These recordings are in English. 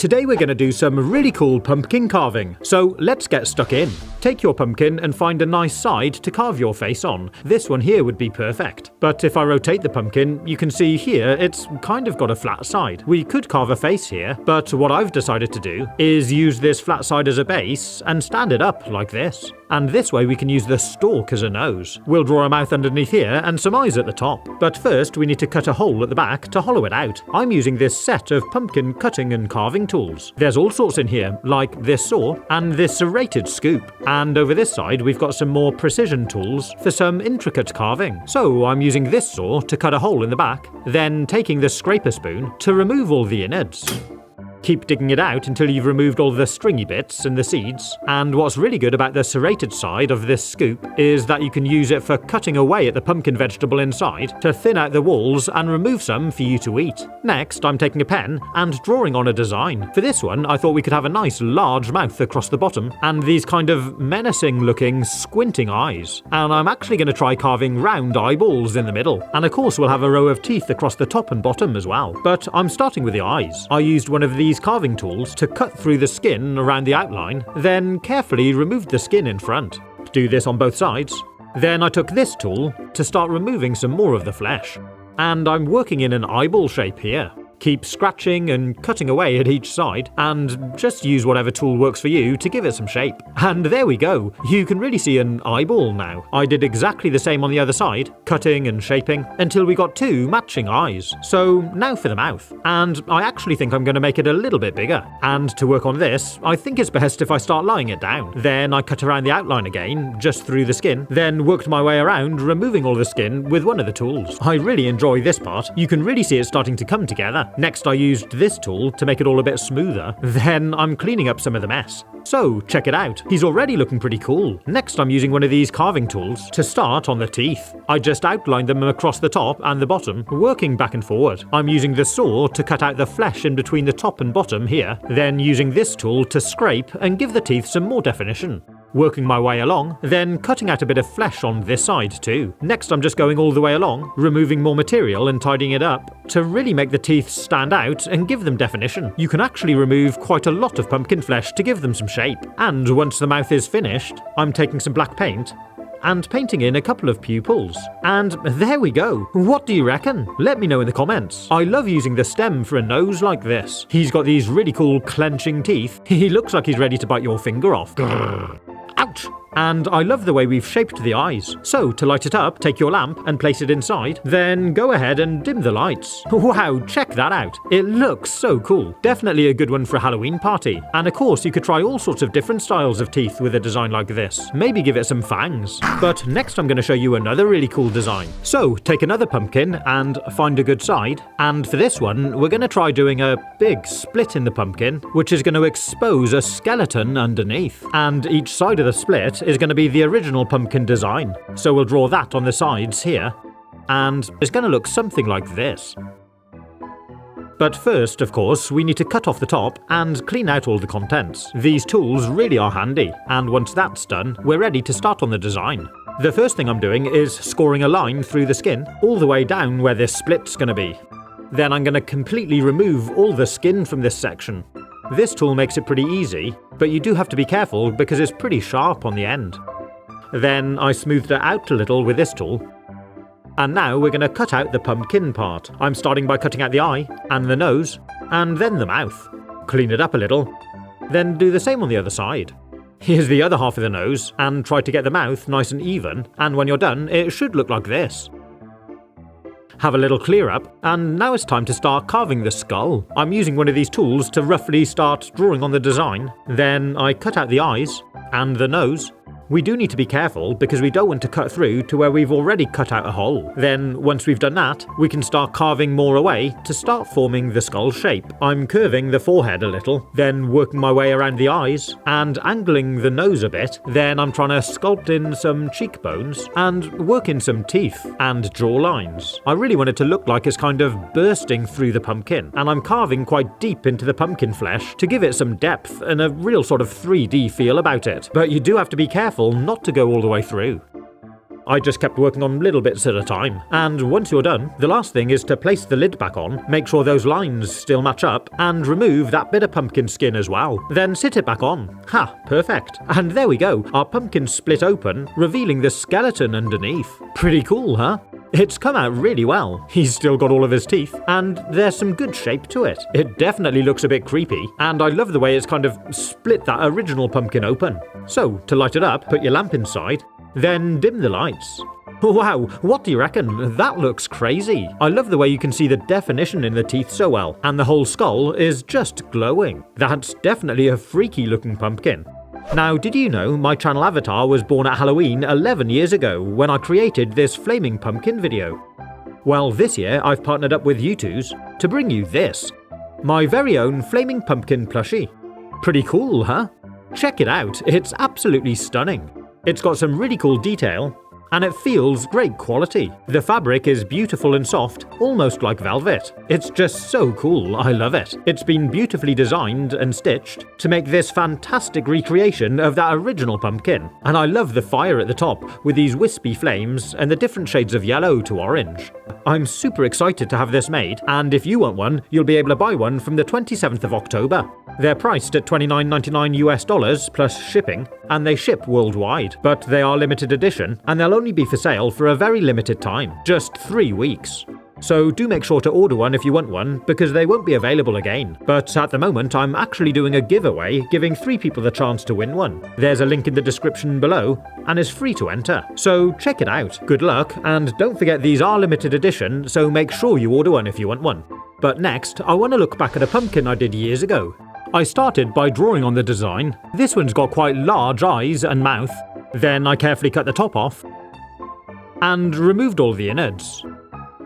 Today we're going to do some really cool pumpkin carving, so let's get stuck in. Take your pumpkin and find a nice side to carve your face on. This one here would be perfect. But if I rotate the pumpkin, you can see here it's kind of got a flat side. We could carve a face here, but what I've decided to do is use this flat side as a base and stand it up like this. And this way we can use the stalk as a nose. We'll draw a mouth underneath here and some eyes at the top. But first we need to cut a hole at the back to hollow it out. I'm using this set of pumpkin cutting and carving tools. There's all sorts in here, like this saw and this serrated scoop. And over this side we've got some more precision tools for some intricate carving. So I'm using this saw to cut a hole in the back, then taking the scraper spoon to remove all the innards. Keep digging it out until you've removed all the stringy bits and the seeds. And what's really good about the serrated side of this scoop is that you can use it for cutting away at the pumpkin vegetable inside to thin out the walls and remove some for you to eat. Next, I'm taking a pen and drawing on a design. For this one, I thought we could have a nice large mouth across the bottom and these kind of menacing looking squinting eyes. And I'm actually going to try carving round eyeballs in the middle. And of course we'll have a row of teeth across the top and bottom as well. But I'm starting with the eyes. I used one of these carving tools to cut through the skin around the outline, then carefully removed the skin in front. Do this on both sides. Then I took this tool to start removing some more of the flesh. And I'm working in an eyeball shape here. Keep scratching and cutting away at each side, and just use whatever tool works for you to give it some shape. And there we go, you can really see an eyeball now. I did exactly the same on the other side, cutting and shaping, until we got two matching eyes. So now for the mouth. And I actually think I'm going to make it a little bit bigger. And to work on this, I think it's best if I start lying it down. Then I cut around the outline again, just through the skin, then worked my way around, removing all the skin with one of the tools. I really enjoy this part. You can really see it starting to come together. Next I used this tool to make it all a bit smoother, then I'm cleaning up some of the mess. So check it out, he's already looking pretty cool. Next I'm using one of these carving tools to start on the teeth. I just outlined them across the top and the bottom, working back and forward. I'm using the saw to cut out the flesh in between the top and bottom here, then using this tool to scrape and give the teeth some more definition. Working my way along, then cutting out a bit of flesh on this side too. Next I'm just going all the way along, removing more material and tidying it up to really make the teeth stand out and give them definition. You can actually remove quite a lot of pumpkin flesh to give them some shape. And once the mouth is finished, I'm taking some black paint and painting in a couple of pupils. And there we go. What do you reckon? Let me know in the comments. I love using the stem for a nose like this. He's got these really cool clenching teeth. He looks like he's ready to bite your finger off. Ouch! And I love the way we've shaped the eyes. So to light it up, take your lamp and place it inside, then go ahead and dim the lights. Wow, check that out. It looks so cool. Definitely a good one for a Halloween party. And of course you could try all sorts of different styles of teeth with a design like this. Maybe give it some fangs. But next I'm going to show you another really cool design. So take another pumpkin and find a good side. And for this one, we're going to try doing a big split in the pumpkin, which is going to expose a skeleton underneath. And each side of the split is going to be the original pumpkin design. So we'll draw that on the sides here, and it's going to look something like this. But first, of course, we need to cut off the top and clean out all the contents. These tools really are handy, and once that's done, we're ready to start on the design. The first thing I'm doing is scoring a line through the skin, all the way down where this split's going to be. Then I'm going to completely remove all the skin from this section. This tool makes it pretty easy, but you do have to be careful because it's pretty sharp on the end. Then I smoothed it out a little with this tool. And now we're going to cut out the pumpkin part. I'm starting by cutting out the eye, and the nose, and then the mouth. Clean it up a little, then do the same on the other side. Here's the other half of the nose, and try to get the mouth nice and even, and when you're done, it should look like this. Have a little clear up, and now it's time to start carving the skull. I'm using one of these tools to roughly start drawing on the design. Then I cut out the eyes and the nose. We do need to be careful because we don't want to cut through to where we've already cut out a hole. Then, once we've done that, we can start carving more away to start forming the skull shape. I'm curving the forehead a little, then working my way around the eyes, and angling the nose a bit. Then I'm trying to sculpt in some cheekbones, and work in some teeth, and draw lines. I really want it to look like it's kind of bursting through the pumpkin, and I'm carving quite deep into the pumpkin flesh to give it some depth and a real sort of 3D feel about it. But you do have to be careful not to go all the way through. I just kept working on little bits at a time, and once you're done, the last thing is to place the lid back on, make sure those lines still match up, and remove that bit of pumpkin skin as well. Then sit it back on. Ha, perfect. And there we go, our pumpkin split open, revealing the skeleton underneath. Pretty cool, huh? It's come out really well. He's still got all of his teeth, and there's some good shape to it. It definitely looks a bit creepy, and I love the way it's kind of split that original pumpkin open. So, to light it up, put your lamp inside, then dim the lights. Wow, what do you reckon? That looks crazy. I love the way you can see the definition in the teeth so well, and the whole skull is just glowing. That's definitely a freaky looking pumpkin. Now, did you know my channel avatar was born at Halloween 11 years ago when I created this flaming pumpkin video? Well, this year I've partnered up with YouTubes to bring you this, my very own flaming pumpkin plushie. Pretty cool, huh? Check it out, it's absolutely stunning. It's got some really cool detail, and it feels great quality. The fabric is beautiful and soft, almost like velvet. It's just so cool, I love it. It's been beautifully designed and stitched to make this fantastic recreation of that original pumpkin. And I love the fire at the top with these wispy flames and the different shades of yellow to orange. I'm super excited to have this made, and if you want one, you'll be able to buy one from the 27th of October. They're priced at $29.99 US plus shipping, and they ship worldwide, but they are limited edition, and they'll only be for sale for a very limited time, just 3 weeks. So do make sure to order one if you want one, because they won't be available again. But at the moment, I'm actually doing a giveaway, giving 3 people the chance to win one. There's a link in the description below, and it's free to enter. So check it out. Good luck, and don't forget these are limited edition, so make sure you order one if you want one. But next, I want to look back at a pumpkin I did years ago. I started by drawing on the design. This one's got quite large eyes and mouth. Then I carefully cut the top off and removed all the innards.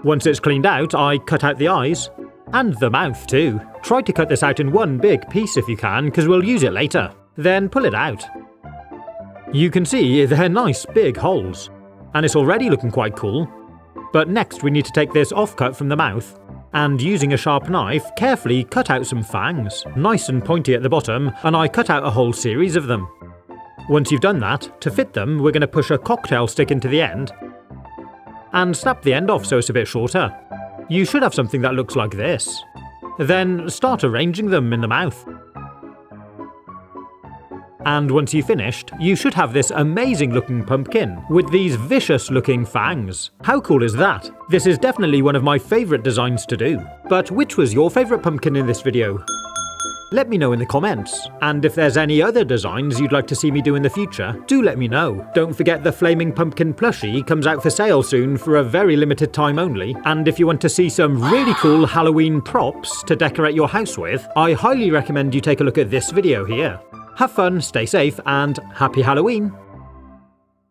Once it's cleaned out, I cut out the eyes and the mouth too. Try to cut this out in one big piece if you can, because we'll use it later. Then pull it out. You can see they're nice big holes, and it's already looking quite cool. But next we need to take this offcut from the mouth, and using a sharp knife, carefully cut out some fangs. Nice and pointy at the bottom, and I cut out a whole series of them. Once you've done that, to fit them, we're going to push a cocktail stick into the end, and snap the end off so it's a bit shorter. You should have something that looks like this. Then start arranging them in the mouth. And once you've finished, you should have this amazing looking pumpkin with these vicious looking fangs. How cool is that? This is definitely one of my favourite designs to do. But which was your favourite pumpkin in this video? Let me know in the comments. And if there's any other designs you'd like to see me do in the future, do let me know. Don't forget the Flaming Pumpkin plushie comes out for sale soon for a very limited time only. And if you want to see some really cool Halloween props to decorate your house with, I highly recommend you take a look at this video here. Have fun, stay safe, and happy Halloween!